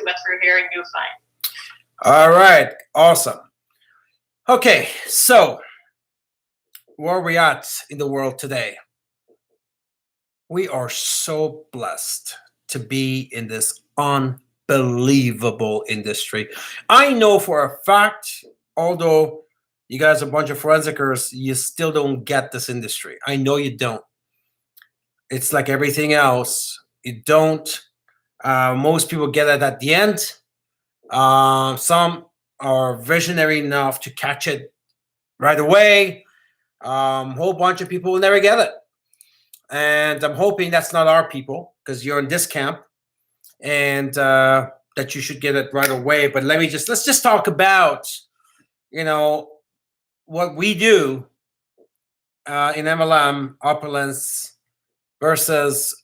went through here, and you'll find. All right, awesome. Okay, so where are we at in the world today? We are so blessed to be in this unbelievable industry. I know for a fact, although you guys are a bunch of forensicers, you still don't get this industry. I know you don't. It's like everything else. You don't. Most people get it at the end. Some are visionary enough to catch it right away. Whole bunch of people will never get it. And I'm hoping that's not our people, because you're in this camp, and that you should get it right away. But let's just talk about, what we do in MLM opulence versus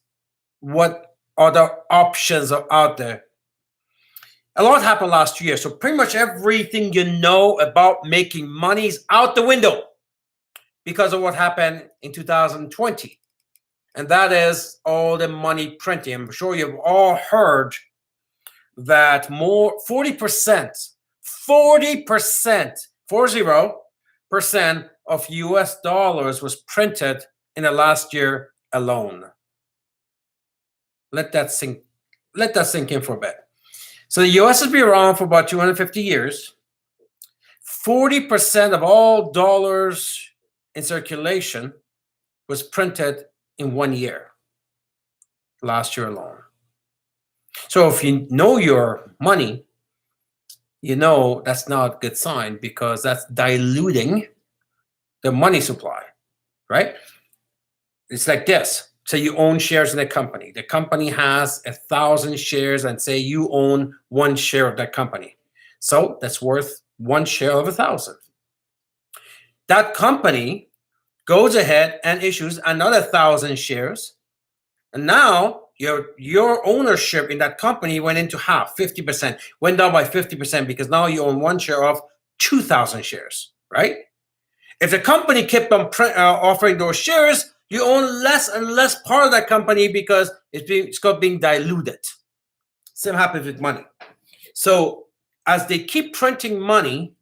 what other options are out there. A lot happened last year, so pretty much everything you know about making money is out the window because of what happened in 2020. And that is all the money printing. I'm sure you've all heard that 40% of US dollars was printed in the last year alone. Let that sink in for a bit. So the US has been around for about 250 years. 40% of all dollars in circulation was printed in 1 year, last year alone. So if you know your money, you know that's not a good sign, because that's diluting the money supply, right? It's like this. So you own shares in a company. The company has 1,000 shares, and say you own 1 share of that company. So that's worth 1 share of 1,000. That company goes ahead and issues another 1,000 shares. And now your ownership in that company went into half, 50%, went down by 50%, because now you own 1 share of 2,000 shares, right? If the company kept on offering those shares, you own less and less part of that company, because it's being diluted. Same happens with money. So as they keep printing money,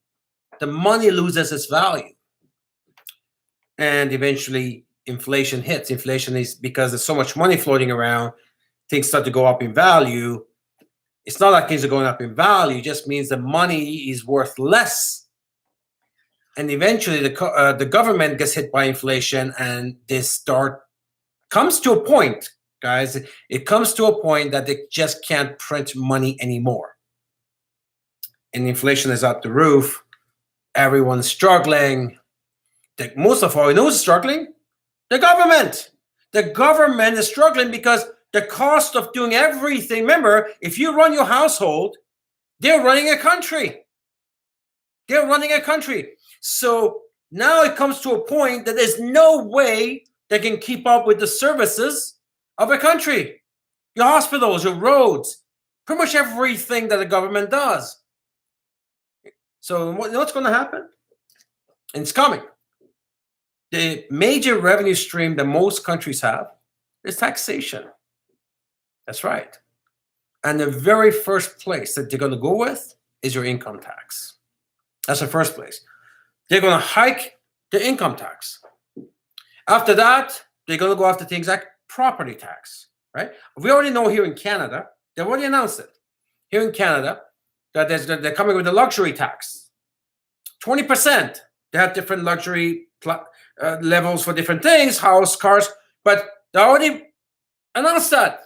the money loses its value. And eventually inflation hits. Inflation is because there's so much money floating around, things start to go up in value. It's not like things are going up in value, it just means the money is worth less. And eventually the government gets hit by inflation, and comes to a point, guys, it comes to a point that they just can't print money anymore. And inflation is out the roof. Everyone's struggling. Most of all, you know who's struggling? The government. The government is struggling because the cost of doing everything. Remember, if you run your household, they're running a country. They're running a country. So now it comes to a point that there's no way they can keep up with the services of a country. Your hospitals, your roads, pretty much everything that the government does. So you know what's going to happen? And it's coming. The major revenue stream that most countries have is taxation. That's right. And the very first place that they're going to go with is your income tax. That's the first place. They're going to hike the income tax. After that, they're going to go after things like property tax, right? We already know here in Canada, they've already announced it. Here in Canada, that they're coming with a luxury tax. 20%. They have different luxury levels for different things, house, cars, but they already announced that.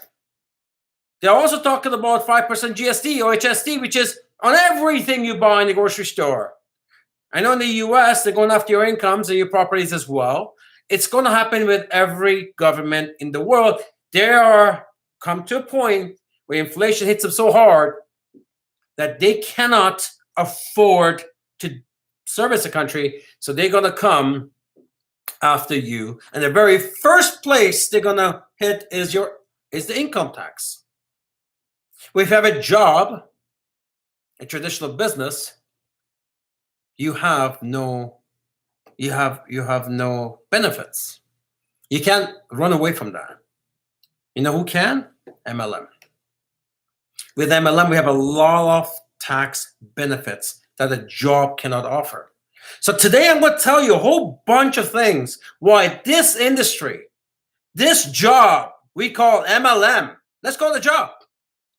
They're also talking about 5% GST or HST, which is on everything you buy in the grocery store. I know in the US, they're going after your incomes and your properties as well. It's going to happen with every government in the world. They are come to a point where inflation hits them so hard that they cannot afford to service a country, so they're going to come after you. And the very first place they're going to hit is the income tax. Well, if you have a job, a traditional business, you have no benefits. You can't run away from that. You know who can? MLM. With MLM, we have a lot of tax benefits that a job cannot offer. So today I'm going to tell you a whole bunch of things why this industry, this job we call MLM, let's call it a job.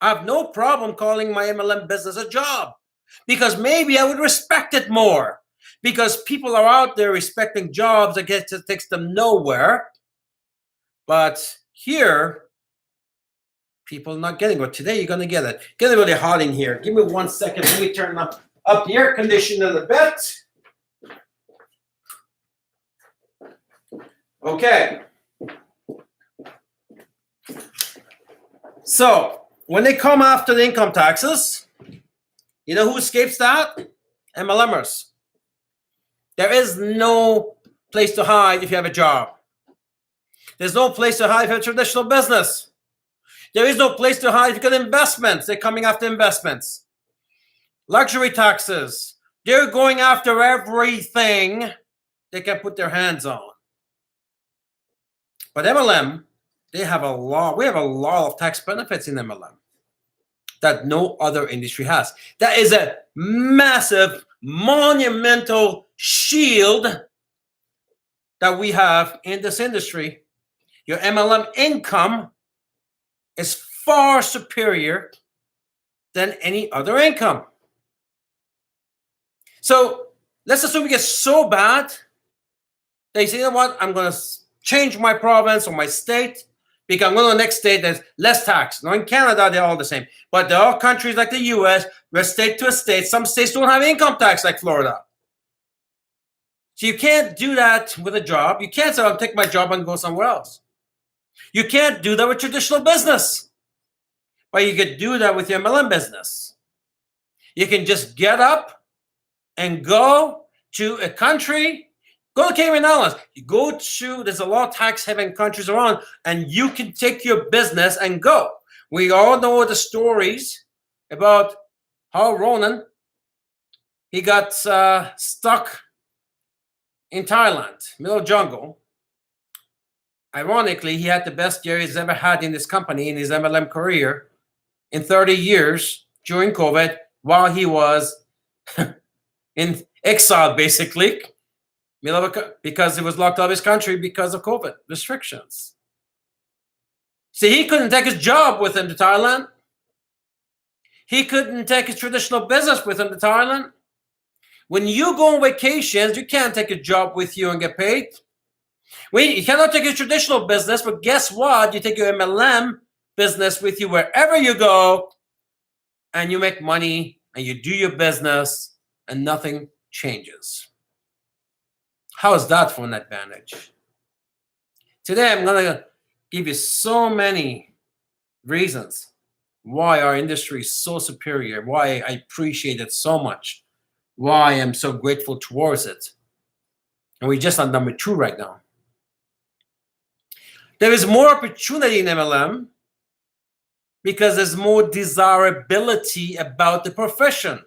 I have no problem calling my MLM business a job because maybe I would respect it more because people are out there respecting jobs that takes them nowhere. But here, people are not getting it. Today, you're going to get it. Getting really hot in here. Give me 1 second. Let me turn up the air conditioner a bit. Okay. So, when they come after the income taxes, you know who escapes that? MLMers. There is no place to hide if you have a job. There's no place to hide if you have a traditional business. There is no place to hide if you got investments. They're coming after investments. Luxury taxes. They're going after everything they can put their hands on. But MLM, we have a lot of tax benefits in MLM that no other industry has. That is a massive, monumental shield that we have in this industry. Your MLM income is far superior than any other income. So let's assume it gets so bad that you say, you know what, I'm going to change my province or my state because I'm going to the next state that's less tax. Now in Canada, they're all the same. But there are countries like the US where state to a state, some states don't have income tax like Florida. So you can't do that with a job. You can't say, I'll take my job and go somewhere else. You can't do that with traditional business. But you could do that with your MLM business. You can just get up and go to a country, go to Cayman Islands. You go to, there's a lot of tax haven countries around, and you can take your business and go. We all know the stories about how Ronan, he got stuck in Thailand, middle jungle. Ironically, he had the best year he's ever had in this company in his MLM career in 30 years during COVID while he was in exile, basically, because he was locked out of his country because of COVID restrictions. See, he couldn't take his job with him to Thailand. He couldn't take his traditional business with him to Thailand. When you go on vacations, you can't take a job with you and get paid. You cannot take your traditional business, but guess what? You take your MLM business with you wherever you go, and you make money, and you do your business, and nothing changes. How is that for an advantage? Today, I'm going to give you so many reasons why our industry is so superior, why I appreciate it so much, why I'm so grateful towards it. And we're just on number 2 right now. There is more opportunity in MLM because there's more desirability about the profession.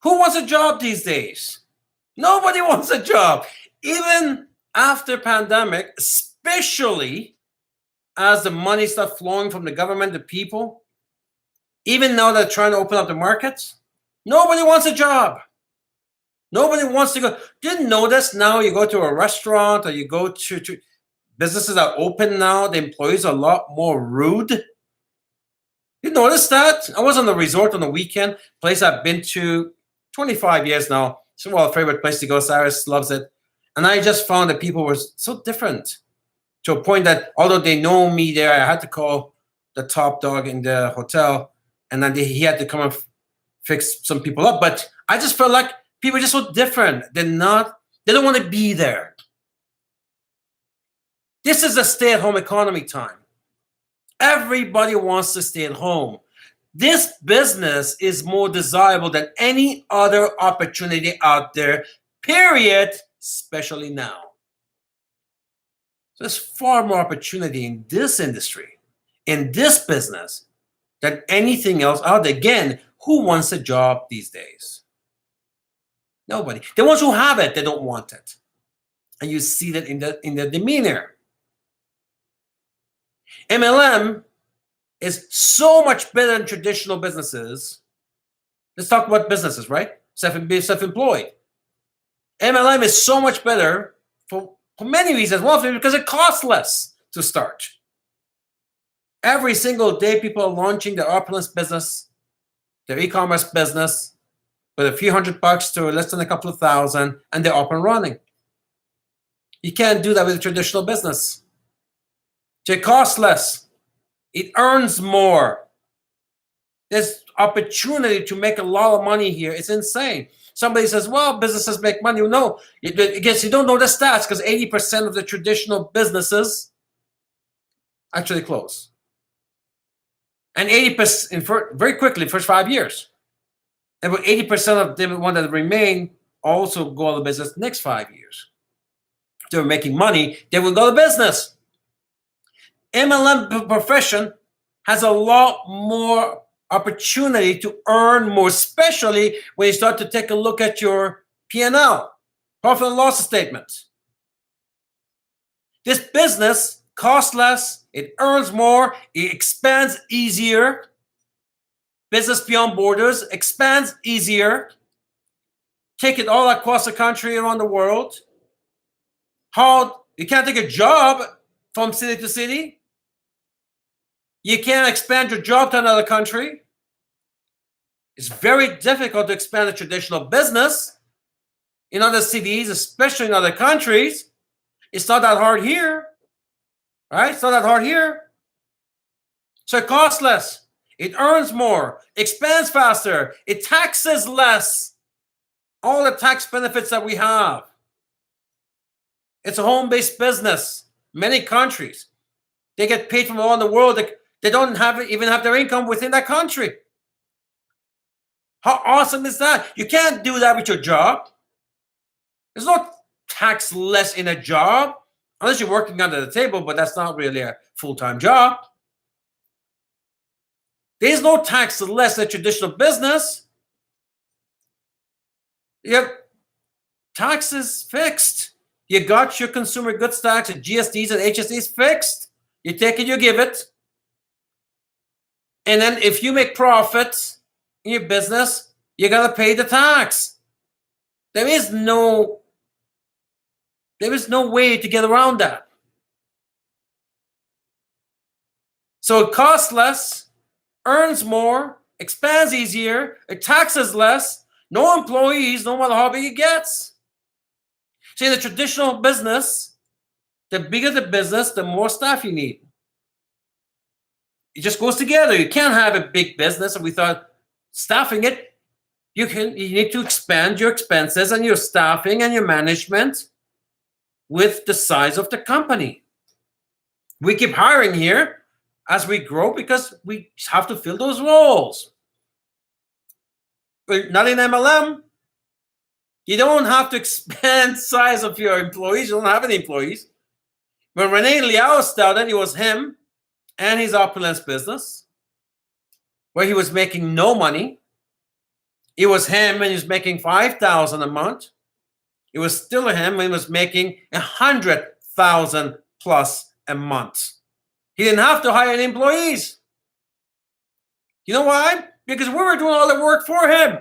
Who wants a job these days? Nobody wants a job. Even after pandemic, especially as the money starts flowing from the government to people, even now they're trying to open up the markets, nobody wants a job. Nobody wants to go. Didn't notice now you go to a restaurant or you go to businesses are open now, the employees are a lot more rude. You notice that? I was on the resort on the weekend, place I've been to 25 years now. It's a favorite place to go. Cyrus loves it. And I just found that people were so different to a point that although they know me there, I had to call the top dog in the hotel and then he had to come and fix some people up. But I just felt like people are just so different. They don't want to be there. This is a stay-at-home economy time. Everybody wants to stay at home. This business is more desirable than any other opportunity out there, period, especially now. So there's far more opportunity in this industry, in this business, than anything else out there. Again, who wants a job these days? Nobody. The ones who have it, they don't want it. And you see that in the demeanor. MLM is so much better than traditional businesses. Let's talk about businesses, right? Self-employed. MLM is so much better for many reasons. One of them because it costs less to start. Every single day, people are launching their opulence business, their e-commerce business, with a few $100 to less than a couple of thousand, and they're up and running. You can't do that with a traditional business. It costs less. It earns more. There's opportunity to make a lot of money here. It's insane. Somebody says, well, businesses make money. No, I guess you don't know the stats because 80% of the traditional businesses actually close. And 80%, very quickly, first 5 years. And about 80% of the one that remain also go out of business the next 5 years. If they're making money, they will go out of business. MLM profession has a lot more opportunity to earn more, especially when you start to take a look at your P&L, profit and loss statement. This business costs less, it earns more, it expands easier. Business beyond borders expands easier. Take it all across the country, around the world. How you can't take a job from city to city. You can't expand your job to another country. It's very difficult to expand a traditional business in other cities, especially in other countries. It's not that hard here, right? It's not that hard here. So it costs less. It earns more, expands faster, it taxes less. All the tax benefits that we have. It's a home-based business. Many countries, they get paid from all around the world. They don't even have their income within that country. How awesome is that? You can't do that with your job. There's no tax less in a job, unless you're working under the table, but that's not really a full-time job. There's no tax less in a traditional business. Your taxes fixed. You got your consumer goods tax, and GSTs and HSTs fixed. You take it, you give it. And then if you make profits in your business, you got to pay the tax. There is no way to get around that. So it costs less, earns more, expands easier, it taxes less, no employees, no matter how big it gets. See, in the traditional business, the bigger the business, the more staff you need. It just goes together. You can't have a big business and without staffing it. You need to expand your expenses and your staffing and your management with the size of the company. We keep hiring here as we grow because we have to fill those roles. But not in MLM. You don't have to expand size of your employees. You don't have any employees. When Rene Liao started, it was him and his opulence business, where he was making no money. It was him and he was making $5,000 a month. It was still him and he was making $100,000 plus a month. He didn't have to hire any employees. You know why? Because we were doing all the work for him.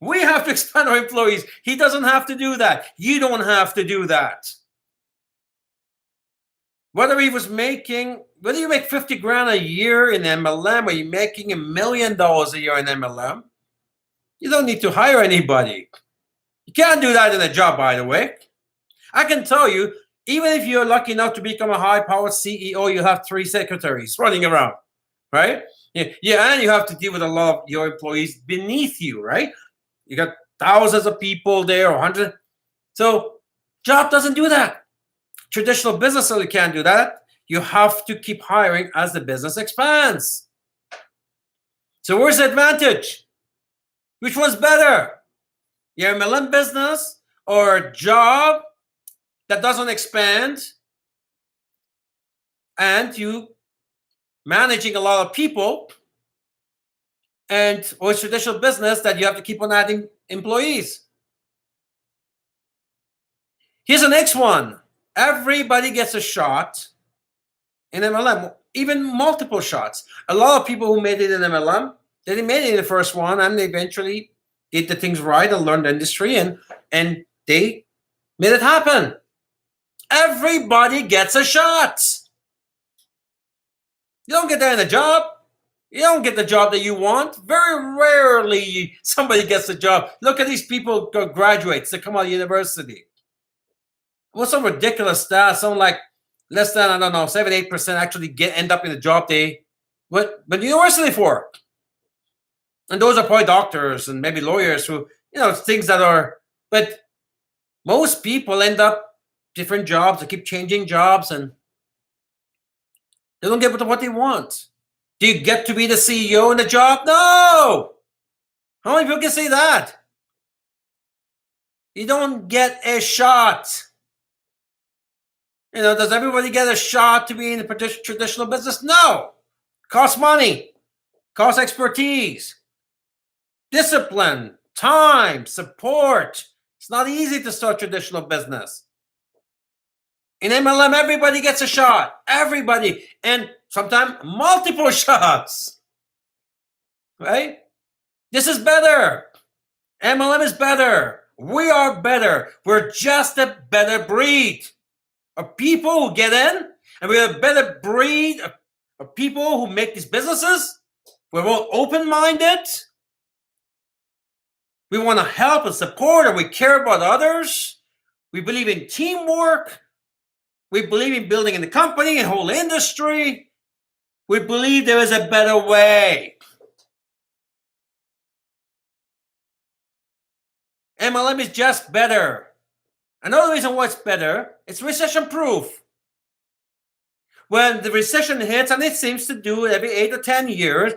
We have to expand our employees. He doesn't have to do that. You don't have to do that. Whether you make 50 grand a year in MLM or you're making $1 million a year in MLM, you don't need to hire anybody. You can't do that in a job, by the way. I can tell you, even if you're lucky enough to become a high-powered CEO, you have 3 secretaries running around, right? Yeah, and you have to deal with a lot of your employees beneath you, right? You got thousands of people there, or 100. So job doesn't do that. Traditional business really can't do that. You have to keep hiring as the business expands. So where's the advantage? Which one's better? Your MLM business or a job that doesn't expand and you managing a lot of people, and or traditional business that you have to keep on adding employees? Here's the next one. Everybody gets a shot in MLM, even multiple shots. A lot of people who made it in MLM, they didn't make it in the first one, and they eventually did the things right and learned the industry, and they made it happen. Everybody gets a shot. You don't get that in a job. You don't get the job that you want. Very rarely somebody gets the job. Look at these people, graduates that come out of university. What's some ridiculous stats? Something like less than, I don't know, 7-8% actually end up in the job they went to university for. And those are probably doctors and maybe lawyers who, things that are, but most people end up different jobs. They keep changing jobs and they don't get what they want. Do you get to be the CEO in the job? No. How many people can say that? You don't get a shot. Does everybody get a shot to be in the traditional business? No. Costs money, costs expertise, discipline, time, support. It's not easy to start traditional business. In MLM, everybody gets a shot. Everybody. And sometimes multiple shots. Right? This is better. MLM is better. We are better. We're just a better breed of people who get in, and we're a better breed of people who make these businesses. We're more open-minded. We want to help and support, and we care about others. We believe in teamwork. We believe in building in the company and whole industry. We believe there is a better way. MLM is just better. Another reason why it's better, it's recession-proof. When the recession hits, and it seems to do every 8 or 10 years,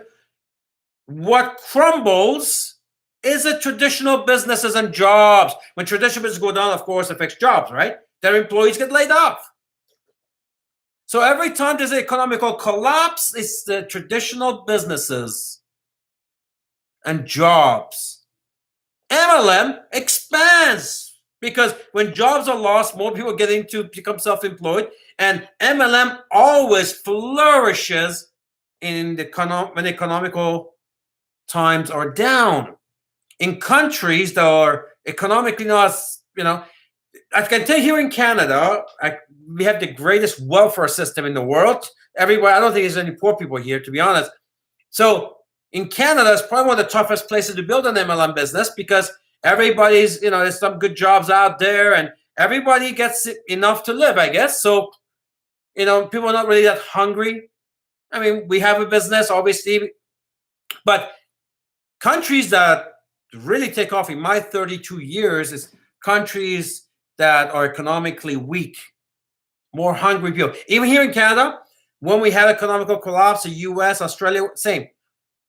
what crumbles is the traditional businesses and jobs. When traditional businesses go down, of course, it affects jobs, right? Their employees get laid off. So every time there's an economical collapse, it's the traditional businesses and jobs. MLM expands because when jobs are lost, more people get into become self-employed, and MLM always flourishes in the when economical times are down. In countries that are economically not, I can tell you here in Canada, we have the greatest welfare system in the world. Everywhere, I don't think there's any poor people here, to be honest. So in Canada, it's probably one of the toughest places to build an MLM business because everybody's, there's some good jobs out there and everybody gets enough to live, I guess. So, people are not really that hungry. I mean, we have a business, obviously, but countries that really take off in my 32 years is countries that are economically weak, more hungry people. Even here in Canada, when we had economical collapse, the US, Australia, same.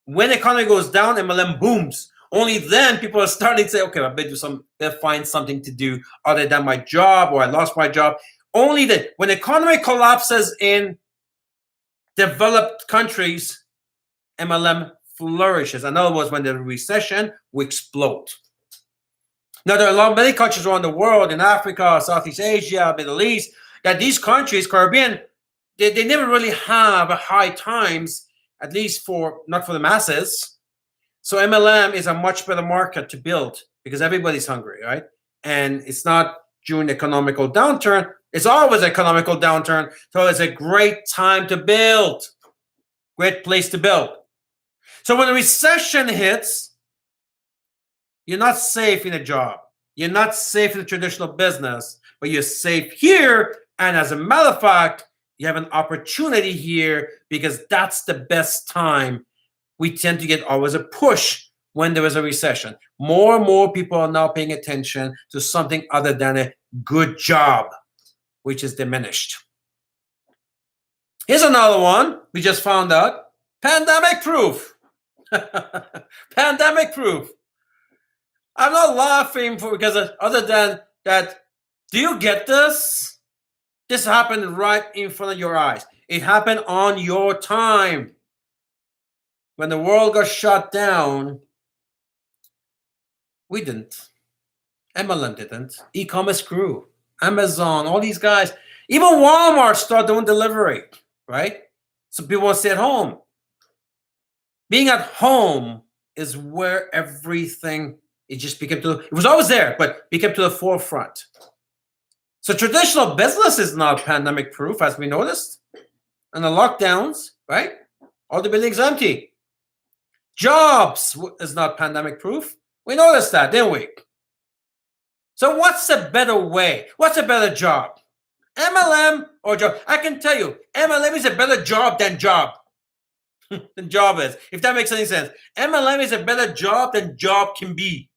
When the economy goes down, MLM booms. Only then people are starting to say, okay, I better find something to do other than my job, or I lost my job. Only then, when the economy collapses in developed countries, MLM flourishes. In other words, when there's a recession, we explode. Now, there are many countries around the world, in Africa, Southeast Asia, Middle East, that these countries, Caribbean, they never really have high times, at least not for the masses. So MLM is a much better market to build because everybody's hungry, right? And it's not during the economical downturn. It's always economical downturn. So it's a great time to build. Great place to build. So when a recession hits, you're not safe in a job. You're not safe in the traditional business, but you're safe here. And as a matter of fact, you have an opportunity here because that's the best time. We tend to get always a push when there is a recession. More and more people are now paying attention to something other than a good job, which is diminished. Here's another one we just found out. Pandemic proof. Pandemic proof. I'm not laughing because other than that, do you get this? This happened right in front of your eyes. It happened on your time. When the world got shut down, we didn't. MLM didn't. E-commerce grew. Amazon, all these guys. Even Walmart started doing delivery. right? So people want to stay at home. Being at home is where everything, it just became to, it was always there, but became to the forefront. So traditional business is not pandemic proof, as we noticed. And the lockdowns, right? All the buildings empty. Jobs is not pandemic proof. We noticed that, didn't we? So what's a better way? What's a better job? MLM or job? I can tell you, MLM is a better job than job. Than job is, if that makes any sense. MLM is a better job than job can be.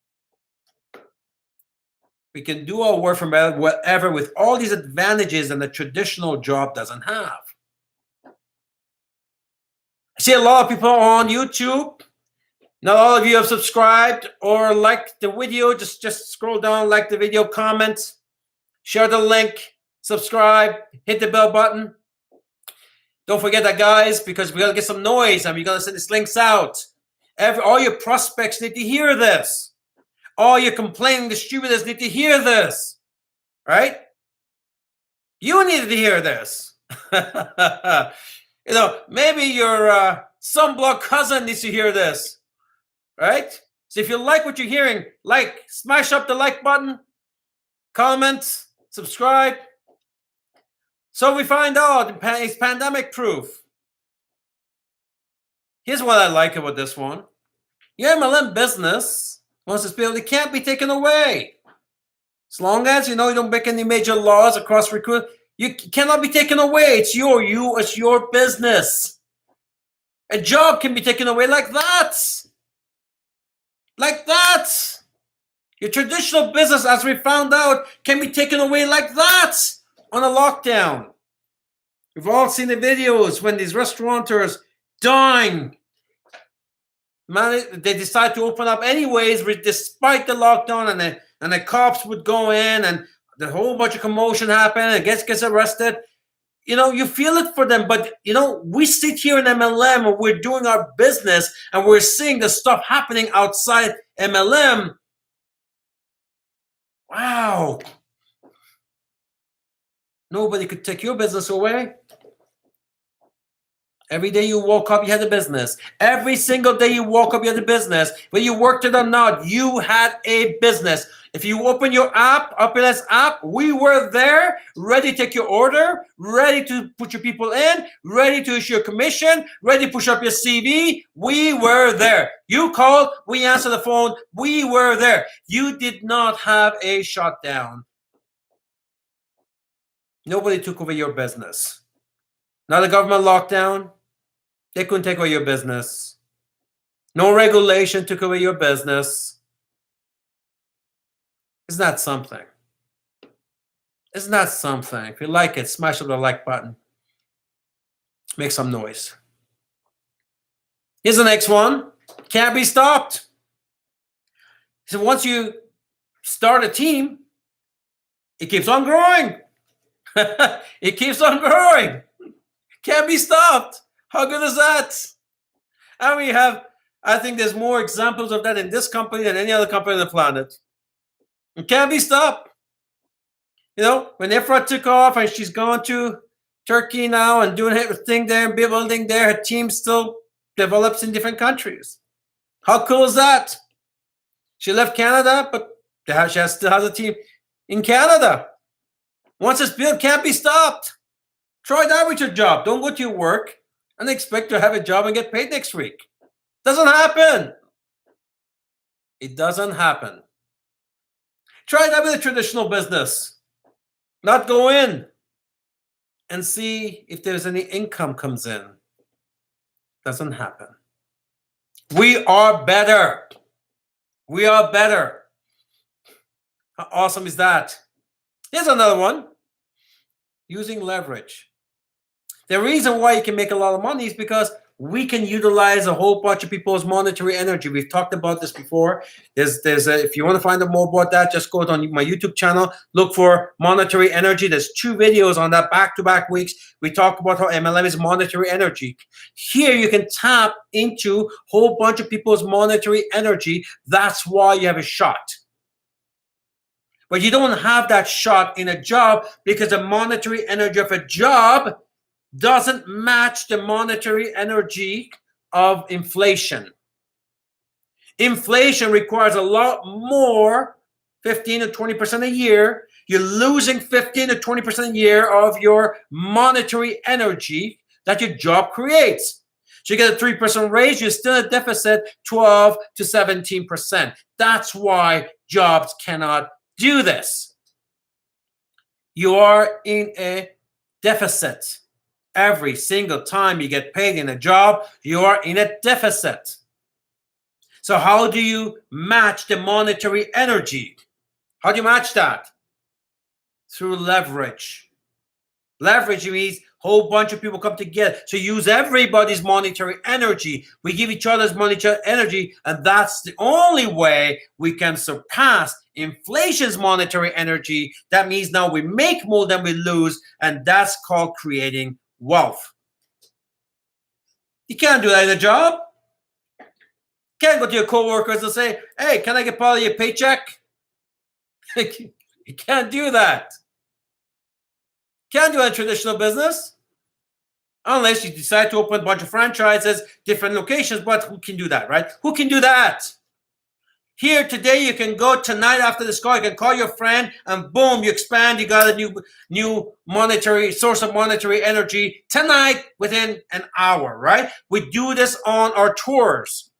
We can do our work from whatever with all these advantages that the traditional job doesn't have. I see a lot of people on YouTube. Not all of you have subscribed or liked the video. Just scroll down, like the video, comment, share the link, subscribe, hit the bell button. Don't forget that, guys, because we got to get some noise and we got to send these links out. All your prospects need to hear this. All your complaining distributors need to hear this, right? You need to hear this. Maybe your sunblock cousin needs to hear this, right? So if you like what you're hearing, smash up the like button, comment, subscribe. So we find out it's pandemic proof. Here's what I like about this one. Your MLM business, once it's built, it can't be taken away. As long as you don't break any major laws across recruitment, you cannot be taken away. It's your business. A job can be taken away like that. Like that. Your traditional business, as we found out, can be taken away like that on a lockdown. We've all seen the videos when these restaurateurs dying. They decide to open up anyways, despite the lockdown, and the cops would go in, and the whole bunch of commotion happened, and gets arrested. You feel it for them, but we sit here in MLM and we're doing our business, and we're seeing the stuff happening outside MLM. Wow. Nobody could take your business away. Every day you woke up, you had a business. Every single day you woke up, you had a business. Whether you worked it or not, you had a business. If you open your app, UpLS app, we were there, ready to take your order, ready to put your people in, ready to issue your commission, ready to push up your CV. We were there. You called, we answered the phone, we were there. You did not have a shutdown. Nobody took over your business. Not a government lockdown. They couldn't take away your business. No regulation took away your business. Isn't that something? Isn't that something? If you like it, smash up the like button. Make some noise. Here's the next one. Can't be stopped. So once you start a team, it keeps on growing. It keeps on growing. Can't be stopped. How good is that? And I think there's more examples of that in this company than any other company on the planet. It can't be stopped. When Efra took off and she's gone to Turkey now and doing her thing there and building there, her team still develops in different countries. How cool is that? She left Canada, but she still has a team in Canada. Once it's built, can't be stopped. Try that with your job. Don't go to your work and expect to have a job and get paid next week. Doesn't happen. It doesn't happen. Try that with a traditional business. Not go in and see if there's any income comes in. Doesn't happen. We are better. We are better. How awesome is that? Here's another one. Using leverage. The reason why you can make a lot of money is because we can utilize a whole bunch of people's monetary energy. We've talked about this before. If you want to find out more about that, just go on my YouTube channel, look for monetary energy. There's 2 videos on that back-to-back weeks. We talk about how MLM is monetary energy. Here you can tap into a whole bunch of people's monetary energy. That's why you have a shot. But you don't have that shot in a job because the monetary energy of a job doesn't match the monetary energy of inflation. Inflation requires a lot more, 15 to 20% a year. You're losing 15 to 20% a year of your monetary energy that your job creates. So you get a 3% raise, you're still in a deficit 12 to 17%. That's why jobs cannot do this. You are in a deficit. Every single time you get paid in a job, you are in a deficit. So how do you match the monetary energy? How do you match that? Through leverage. Leverage means a whole bunch of people come together. So use everybody's monetary energy. We give each other's monetary energy, and that's the only way we can surpass inflation's monetary energy. That means now we make more than we lose, and that's called creating wealth. You can't do that in a job. You can't go to your coworkers and say, hey, can I get part of your paycheck? You can't do that. Can't do a traditional business unless you decide to open a bunch of franchises, different locations. But who can do that, right? Who can do that? Here today, you can go tonight after this call. You can call your friend, and boom, you expand. You got a new monetary source of monetary energy tonight within an hour, right? We do this on our tours.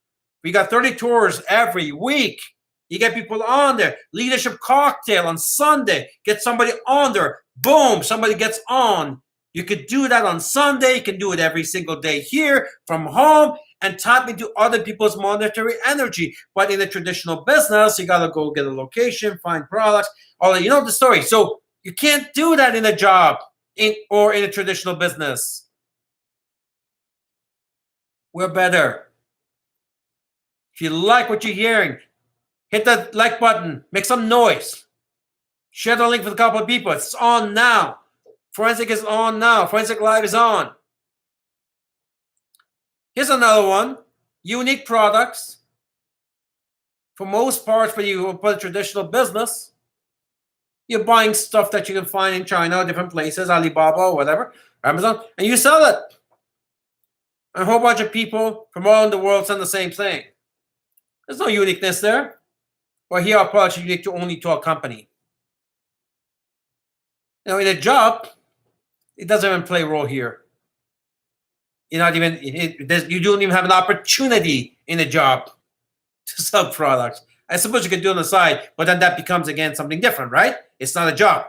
We got 30 tours every week. You get people on there. Leadership cocktail on Sunday. Get somebody on there. Boom, somebody gets on. You could do that on Sunday. You can do it every single day here from home and tap into other people's monetary energy. But in a traditional business, you got to go get a location, find products, all that. You know the story. So you can't do that in a job or in a traditional business. We're better. If you like what you're hearing, hit that like button, make some noise. Share the link with a couple of people. It's on now. Forensic is on now. Forensic Live is on. Here's another one. Unique products. For most parts, when you put a traditional business, you're buying stuff that you can find in China, different places, Alibaba or whatever, Amazon, and you sell it. And a whole bunch of people from all over the world send the same thing. There's no uniqueness there. Well, here our products are unique only to our company. You know, in a job, it doesn't even play a role here. You're not even, you don't even have an opportunity in a job to sell products. I suppose you could do it on the side, but then that becomes, again, something different, right? It's not a job.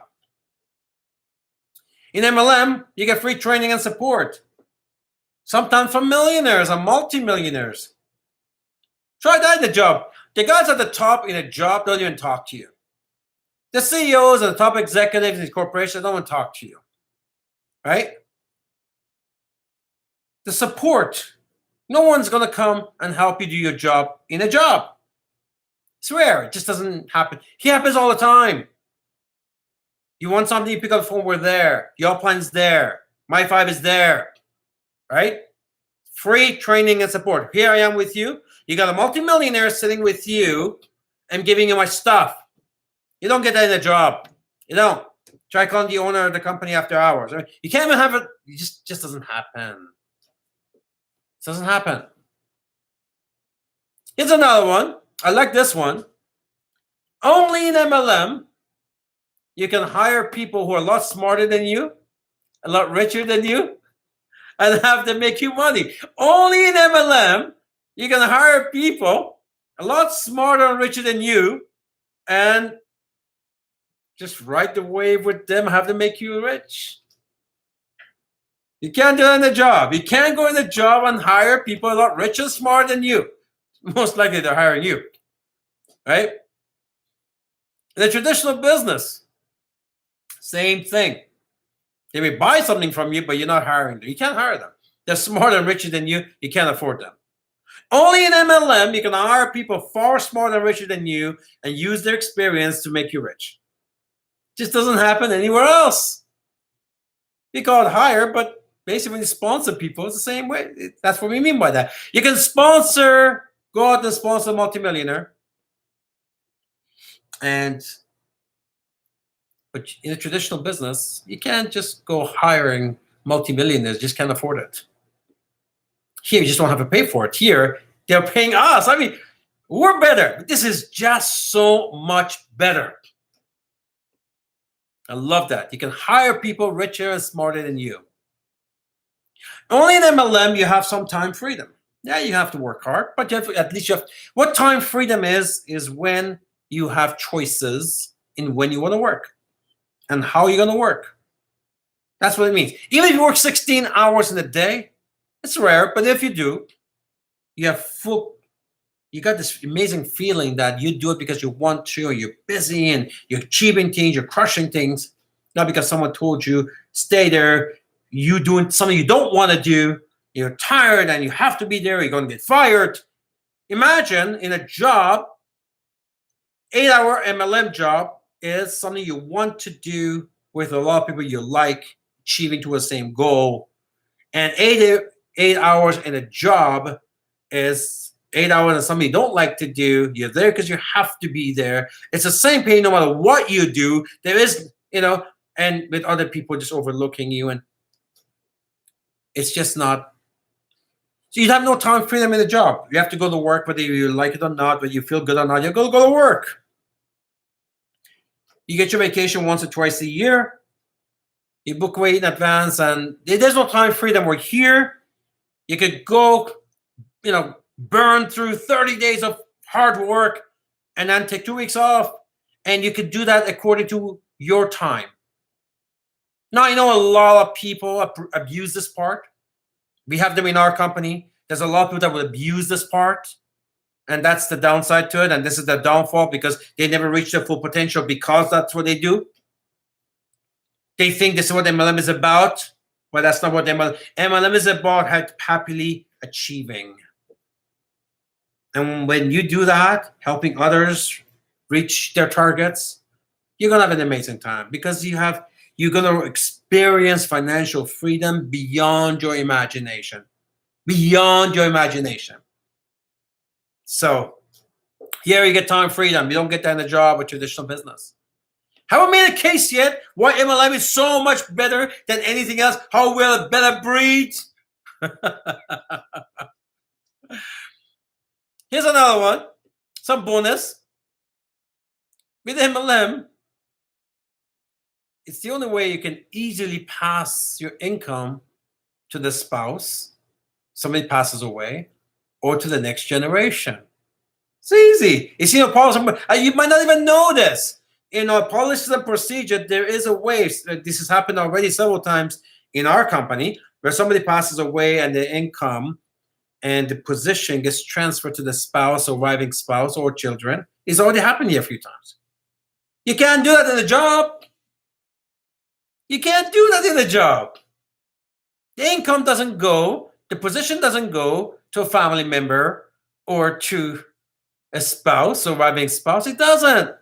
In MLM, you get free training and support. Sometimes from millionaires and multimillionaires. Try that in the job. The guys at the top in a job don't even talk to you. The CEOs and the top executives in these corporations don't want to talk to you, right? The support. No one's going to come and help you do your job in a job. It's rare. It just doesn't happen. It happens all the time. You want something, you pick up the phone, we're there. Your plan's there. My 5 is there, right? Free training and support. Here I am with you. You got a multimillionaire sitting with you and giving you my stuff. You don't get that in a job. You don't. Try calling the owner of the company after hours. I mean, you can't even have it. It just doesn't happen. It doesn't happen. Here's another one. I like this one. Only in MLM, you can hire people who are a lot smarter than you, a lot richer than you, and have them make you money. Only in MLM, you can hire people a lot smarter and richer than you, and just ride the wave with them, have them make you rich. You can't do it in a job. You can't go in a job and hire people a lot richer and smarter than you. Most likely they're hiring you, right? In a traditional business, same thing. They may buy something from you, but you're not hiring them. You can't hire them. They're smarter and richer than you. You can't afford them. Only in MLM, you can hire people far smarter and richer than you and use their experience to make you rich. Just doesn't happen anywhere else. You call it hire, but basically when you sponsor people, it's the same way. That's what we mean by that. You can go out and sponsor a multimillionaire. But in a traditional business, you can't just go hiring multimillionaires just can't afford it. Here, you just don't have to pay for it. Here, they're paying us. I mean, we're better. This is just so much better. I love that. You can hire people richer and smarter than you. Only in MLM, you have some time freedom. Yeah, you have to work hard, but at least you have. What time freedom is when you have choices in when you want to work and how you're going to work. That's what it means. Even if you work 16 hours in a day, it's rare, but if you do, you got this amazing feeling that you do it because you want to, or you're busy and you're achieving things, you're crushing things, not because someone told you, stay there, you doing something you don't want to do, you're tired and you have to be there, you're going to get fired. Imagine in a job, 8-hour MLM job is something you want to do with a lot of people you like, achieving to the same goal. And 8 hours in a job is 8 hours of something you don't like to do. You're there because you have to be there. It's the same pain no matter what you do. There is, and with other people just overlooking you. And it's just not. So you have no time freedom in the job. You have to go to work whether you like it or not, whether you feel good or not. You go to work. You get your vacation once or twice a year. You book way in advance, and there's no time freedom. We're here. You could go, burn through 30 days of hard work and then take 2 weeks off. And you could do that according to your time. Now, I know a lot of people abuse this part. We have them in our company. There's a lot of people that will abuse this part. And that's the downside to it. And this is the downfall because they never reach their full potential because that's what they do. They think this is what MLM is about. Well, that's not what MLM is about, happily achieving. And when you do that, helping others reach their targets, you're going to have an amazing time because you're going to experience financial freedom beyond your imagination. Beyond your imagination. So here you get time freedom. You don't get that in a job or traditional business. Haven't made a case yet why MLM is so much better than anything else. How we're a better breed. Here's another one. Some bonus. With MLM, it's the only way you can easily pass your income to the spouse. Somebody passes away, or to the next generation. It's easy. You see, you might not even know this. In our policies and procedure, there is a way. This has happened already several times in our company where somebody passes away and the income and the position gets transferred to the spouse, surviving spouse, or children. It's already happened here a few times. You can't do that in a job. You can't do that in a job. The income doesn't go, the position doesn't go to a family member or to a spouse, surviving spouse. It doesn't.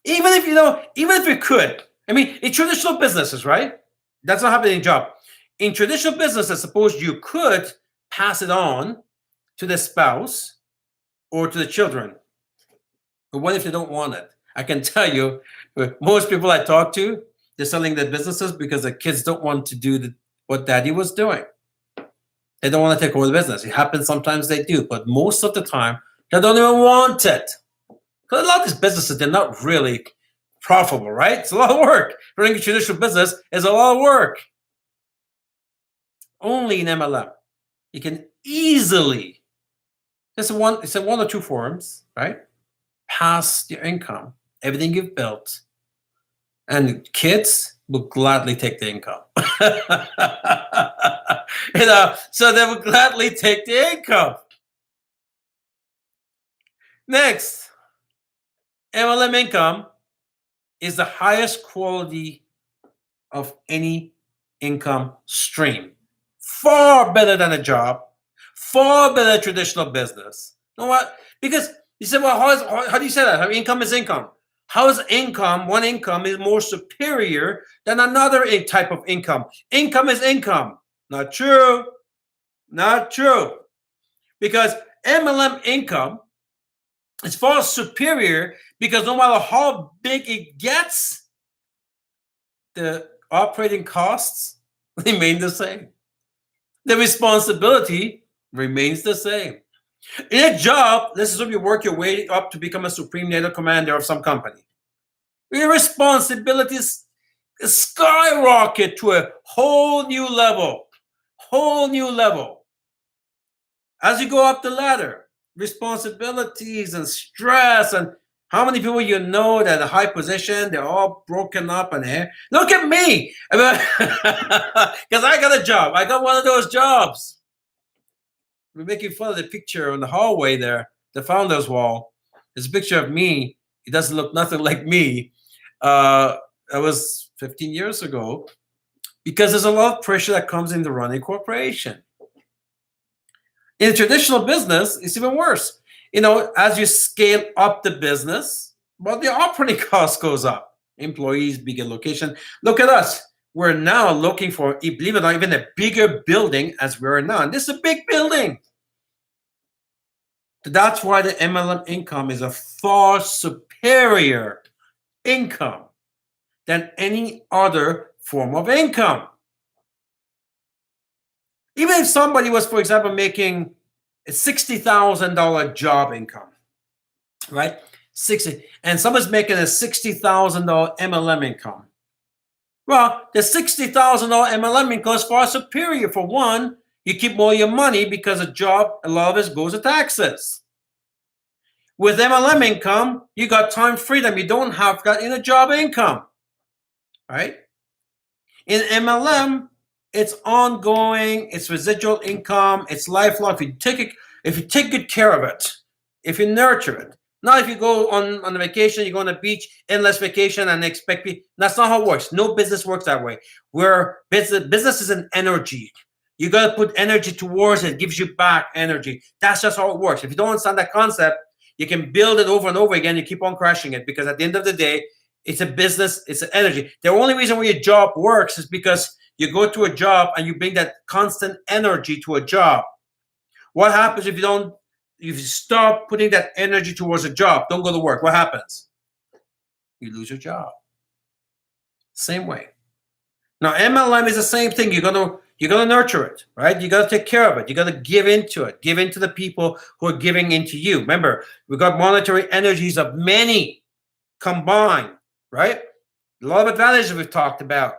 Even if you could. I mean, in traditional businesses, right? That's not happening in job. In traditional businesses, suppose you could pass it on to the spouse or to the children. But what if they don't want it? I can tell you, most people I talk to, they're selling their businesses because the kids don't want to do what daddy was doing. They don't want to take over the business. It happens sometimes they do, but most of the time, they don't even want it. Because a lot of these businesses, they're not really profitable, right? It's a lot of work. Running a traditional business is a lot of work. Only in MLM, you can easily, it's one or two forms, right? Pass your income, everything you've built, and kids will gladly take the income. So they will gladly take the income. Next, MLM income is the highest quality of any income stream. Far better than a job, far better than traditional business. You know what? Because you said, well, how do you say that? How income is income. How is income, one income is more superior than another type of income? Income is income. Not true. Not true. Because MLM income is far superior because no matter how big it gets, the operating costs remain the same. The responsibility remains the same. In a job, let's assume you work your way up to become a supreme NATO commander of some company. Your responsibilities skyrocket to a whole new level. Whole new level. As you go up the ladder, responsibilities and stress, and how many people you know that are high position, they're all broken up and here. Look at me, because I got a job. I got one of those jobs. We're making fun of the picture on the hallway there, the founder's wall. There's a picture of me. It doesn't look nothing like me. That was 15 years ago, because there's a lot of pressure that comes into running a corporation. In traditional business, it's even worse. As you scale up the business, well, the operating cost goes up. Employees, bigger location. Look at us. We're now looking for, believe it or not, even a bigger building as we're now. And this is a big building. That's why the MLM income is a far superior income than any other form of income. Even if somebody was, for example, making a $60,000 job income, right? And someone's making a $60,000 MLM income. Well, the $60,000 MLM income is far superior. For one, you keep more of your money because a job, a lot of it goes to taxes. With MLM income, you got time freedom. You don't have got in a job income, right? In MLM, it's ongoing, it's residual income, it's lifelong. If you take good care of it, if you nurture it. Now, if you go on a vacation, you go on a beach, endless vacation, and expect people, that's not how it works. No business works that way. Where business is an energy. You got to put energy towards it. It gives you back energy. That's just how it works. If you don't understand that concept, you can build it over and over again. You keep on crashing it, because at the end of the day, it's a business. It's an energy. The only reason why your job works is because you go to a job and you bring that constant energy to a job. What happens if you stop putting that energy towards a job, don't go to work? What happens? You lose your job. Same way. Now, MLM is the same thing. You're gonna nurture it, right? You gotta take care of it. You gotta give into it. Give into the people who are giving into you. Remember, we got monetary energies of many combined, right? A lot of advantages we've talked about.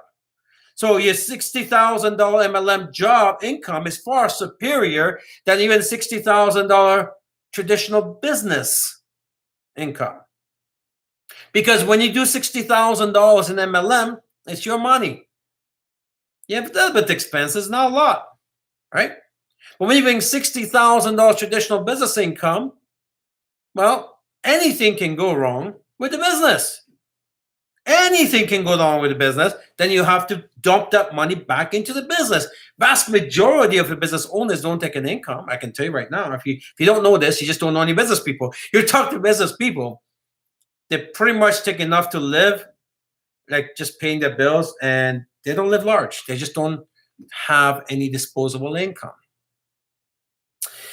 So your $60,000 MLM job income is far superior than even $60,000 traditional business income. Because when you do $60,000 in MLM, it's your money. You have a little bit of expenses, not a lot, right? But when you bring $60,000 traditional business income, well, anything can go wrong with the business. Anything can go wrong with the business. Then you have to dump that money back into the business. Vast majority of the business owners don't take an income. I can tell you right now, if you don't know this, you just don't know any business people. You talk to business people, they pretty much take enough to live, like just paying their bills, and they don't live large. They just don't have any disposable income.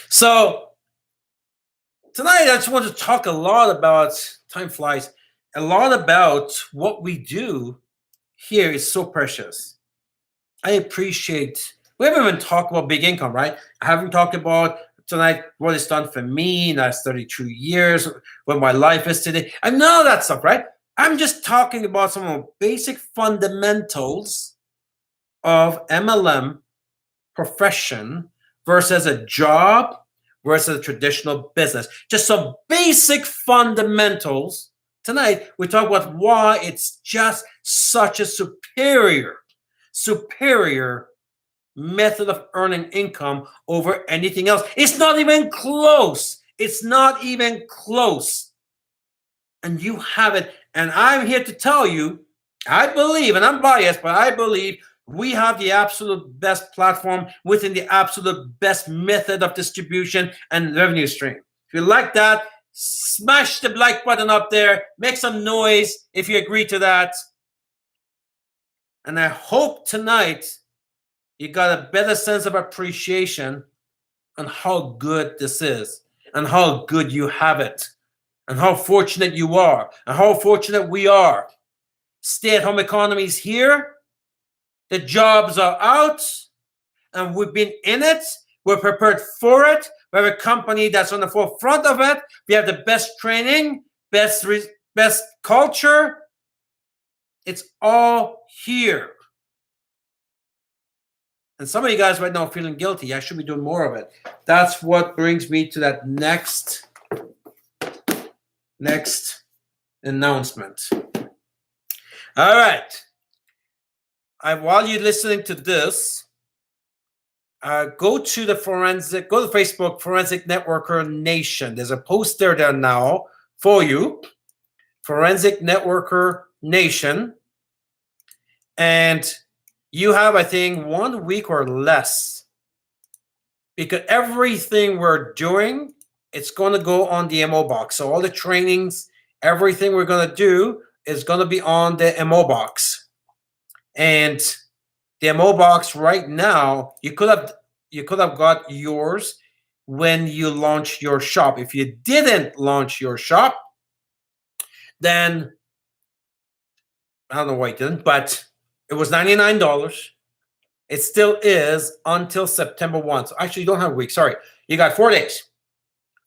So tonight, I just want to talk a lot about, time flies, a lot about what we do here is so precious. I appreciate, we haven't even talked about big income, right? I haven't talked about tonight what it's done for me in the last 32 years, what my life is today. I know that stuff, right? I'm just talking about some of the basic fundamentals of MLM profession versus a job versus a traditional business. Just some basic fundamentals. Tonight, we talk about why it's just such a superior method of earning income over anything else. It's not even close. It's not even close. And you have it. And I'm here to tell you, I believe, and I'm biased, but I believe we have the absolute best platform within the absolute best method of distribution and revenue stream. If you like that, smash the like button up there. Make some noise if you agree to that. And I hope tonight you got a better sense of appreciation on how good this is and how good you have it and how fortunate you are and how fortunate we are. Stay-at-home economy is here. The jobs are out, and we've been in it. We're prepared for it. We have a company that's on the forefront of it. We have the best training, best culture. It's all here. And some of you guys right now are feeling guilty. I should be doing more of it. That's what brings me to that next announcement. All right. While you're listening to this, go to Facebook, Forensic Networker Nation. There's a post there now for you, Forensic Networker Nation. And you have, I think, 1 week or less, because everything we're doing, it's going to go on the MO box. So all the trainings, everything we're going to do is going to be on the MO box. And the MO box right now, you could have got yours when you launched your shop. If you didn't launch your shop, then I don't know why you didn't, but it was $99. It still is until September 1. So actually, you don't have a week. Sorry. You got 4 days.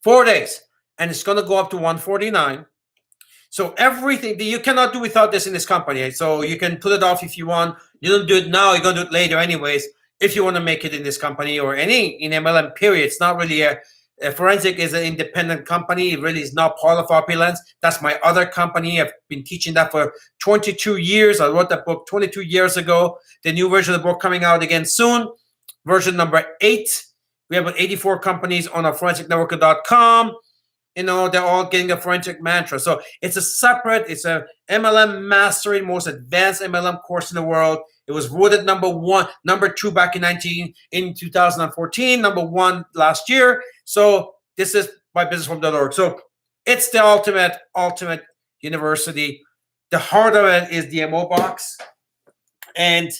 4 days. And it's going to go up to $149. So everything, you cannot do without this in this company. So you can put it off if you want. You don't do it now. You're going to do it later anyways. If you want to make it in this company or in MLM period, it's not really a Forensic is an independent company. It really is not part of Opulence. That's my other company. I've been teaching that for 22 years. I wrote that book 22 years ago. The new version of the book coming out again soon. Version number 8. We have about 84 companies on our forensicnetworker.com. You know, they're all getting a forensic mantra. So it's a MLM Mastery, most advanced MLM course in the world. It was voted number 2 back in 2014, number 1 last year. So this is mybusinessform.org. So it's the ultimate university. The heart of it is the MO box. And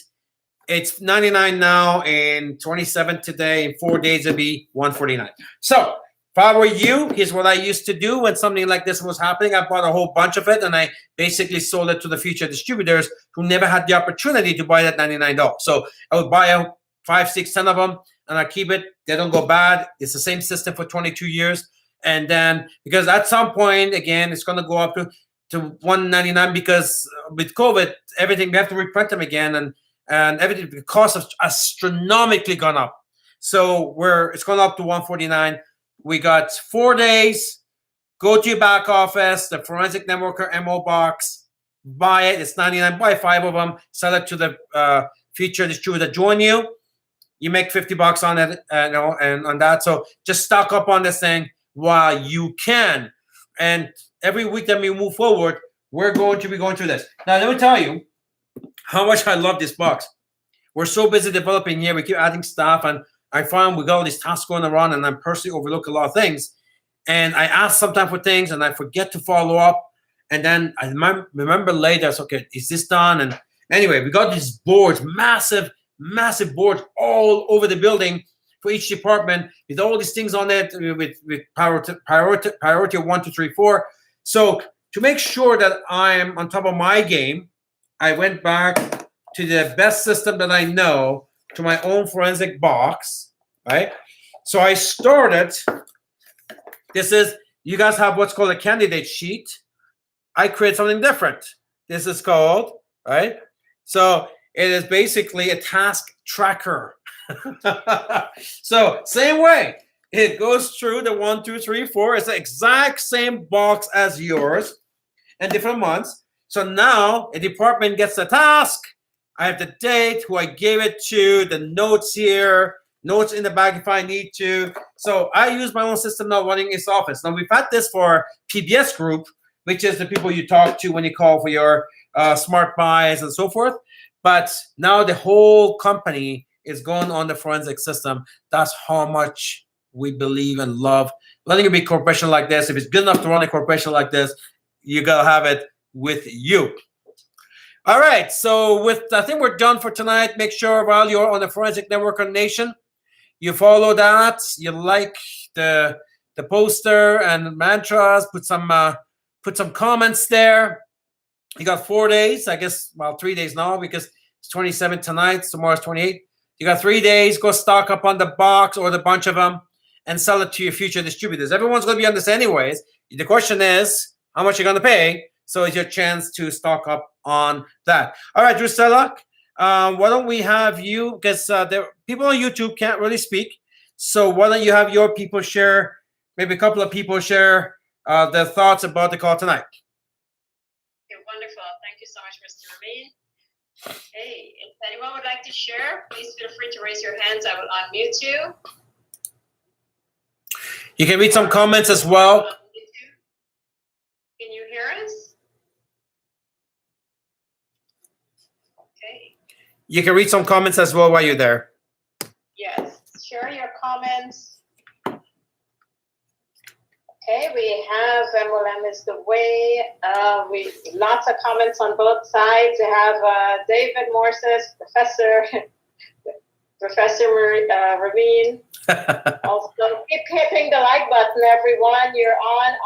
it's $99 now and $27 today. In 4 days, it'll be $149. So if I were you, here's what I used to do when something like this was happening. I bought a whole bunch of it, and I basically sold it to the future distributors who never had the opportunity to buy that $99. So I would buy 5, 6, 10 of them, and I keep it. They don't go bad. It's the same system for 22 years. And then, because at some point, again, it's going to go up to $199 because with COVID, everything, we have to reprint them again, and everything, the cost has astronomically gone up. So it's going up to $149. We got 4 days. Go to your back office, the Forensic Networker MO box, buy it. It's $99. Buy 5 of them. Sell it to the future distributor. Join you. You make $50 on it, and on that. So just stock up on this thing while you can. And every week that we move forward, we're going to be going through this. Now, let me tell you how much I love this box. We're so busy developing here. We keep adding stuff, and I find we got all these tasks going around, and I personally overlook a lot of things. And I ask sometimes for things, and I forget to follow up. And then I remember later, it's okay, is this done? And anyway, we got these boards, massive boards all over the building for each department with all these things on it, with priority 1, 2, 3, 4. So to make sure that I'm on top of my game, I went back to the best system that I know, to my own forensic box, right? So I started, you guys have what's called a candidate sheet. I create something different. This is called, right? So it is basically a task tracker. So same way, it goes through the 1, 2, 3, 4. It's the exact same box as yours and different months. So now a department gets a task. I have the date, who I gave it to, the notes here, notes in the back if I need to. So I use my own system now running this office. Now, we've had this for PBS group, which is the people you talk to when you call for your smart buys and so forth. But now the whole company is going on the forensic system. That's how much we believe and love letting it be a corporation like this. If it's good enough to run a corporation like this, you got to have it with you. All right, so I think we're done for tonight. Make sure while you're on the Forensic Networker Nation, you follow that. You like the poster and mantras. Put some comments there. You got 4 days, I guess. Well, 3 days now because It's 27 tonight. Tomorrow's 28. You got 3 days. Go stock up on the box or the bunch of them and sell it to your future distributors. Everyone's going to be on this anyways. The question is how much you're going to pay. So it's your chance to stock up on that. All right, Drusilla, why don't we have you, because people on YouTube can't really speak. So why don't you have your people share, maybe a couple of people share their thoughts about the call tonight. Okay, wonderful. Thank you so much, Mr. Ramin. Hey, if anyone would like to share, please feel free to raise your hands. I will unmute you. You can read some comments as well. Can you hear us? Okay. You can read some comments as well while you're there. Yes, share your comments. Okay, we have MLM is the way. Lots of comments on both sides. We have David Moore says, Professor Ramin. Also, keep hitting the like button, everyone. You're on.